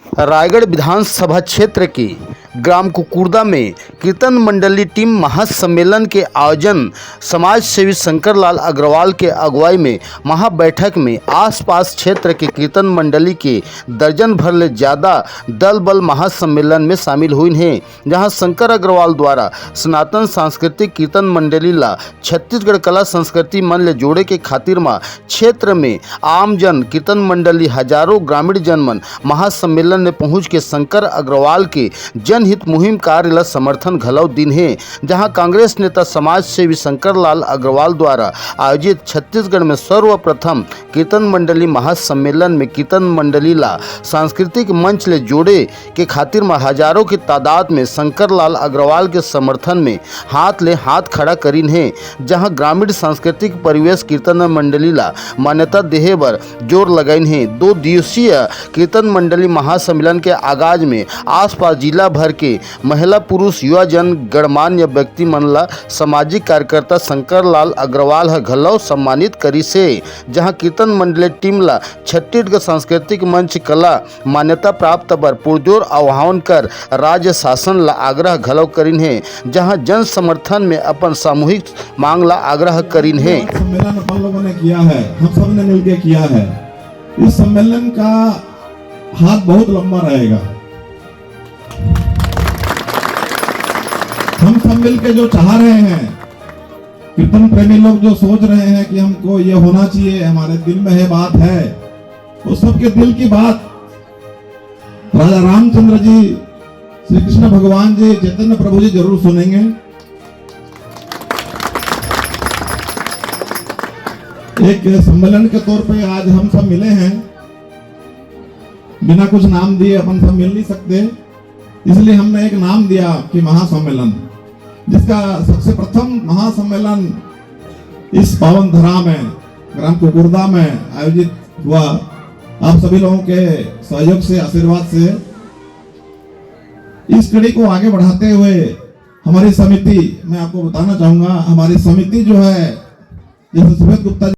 रायगढ़ विधानसभा क्षेत्र के ग्राम कुकुरदा में कीर्तन मंडली टीम महासम्मेलन के आयोजन समाज सेवी शंकर लाल अग्रवाल के अगुवाई में महाबैठक में आसपास क्षेत्र के कीर्तन मंडली के दर्जन भर ले ज़्यादा दल बल महासम्मेलन में शामिल हुए हैं, जहां शंकर अग्रवाल द्वारा सनातन सांस्कृतिक कीर्तन मंडली ला छत्तीसगढ़ कला संस्कृति मन ले जोड़े के खातिर में क्षेत्र में आम जन कीर्तन मंडली हजारों ग्रामीण जनमन महासम्मेलन में पहुंच के शंकर अग्रवाल के जनहित मुहिम कार्य ला समर्थन घलौ दिन है, जहां कांग्रेस नेता समाज सेवी शंकर लाल अग्रवाल द्वारा आयोजित छत्तीसगढ़ में सर्वप्रथम कीर्तन मंडली महासम्मेलन में कीर्तन मंडली ला सांस्कृतिक मंच ले जोड़े के खातिर में हजारों की तादाद में शंकर लाल अग्रवाल के समर्थन में हाथ ले हाथ खड़ा करीन है, जहां ग्रामीण सांस्कृतिक परिवेश कीर्तन मंडली ला मान्यता देहे बर जोर लगाइन है। 2 दिवसीय कीर्तन मंडली महासम्मेलन के आगाज में आसपास जिला भर के महिला पुरुष युवा जन गणमान्य व्यक्ति मन ला सामाजिक कार्यकर्ता शंकर लाल अग्रवाल ह घलौ सम्मानित करी से, जहां कीर्तन मंडली टीम ला छत्तीसगढ़ सांस्कृतिक मंच कला मान्यता प्राप्त बर पुरजोर आह्वान कर राज्य शासन ला आग्रह घलौ करीन है, जहां जन समर्थन में अपन सामूहिक मांग ला आग्रह करीन है। सम्मेलन अपन लोगों ने किया है, हम सब ने मिलकर किया है। इस सम्मेलन का हाथ बहुत लंबा रहेगा। हम सब मिलकर जो चाह रहे हैं, कीर्तन प्रेमी लोग जो सोच रहे हैं कि हमको ये होना चाहिए, हमारे दिल में है बात है, वो सबके दिल की बात राजा रामचंद्र जी, श्री कृष्ण भगवान जी, चैतन्य प्रभु जी जरूर सुनेंगे। एक सम्मेलन के तौर पे आज हम सब मिले हैं, बिना कुछ नाम दिए अपन सब मिल नहीं सकते, इसलिए हमने एक नाम दिया कि महासम्मेलन, जिसका सबसे प्रथम महासम्मेलन इस पावन धरा में ग्राम कुकुरदा में आयोजित हुआ। आप सभी लोगों के सहयोग से, आशीर्वाद से इस कड़ी को आगे बढ़ाते हुए हमारी समिति, मैं आपको बताना चाहूंगा, हमारी समिति जो है, जैसे सुमित गुप्ता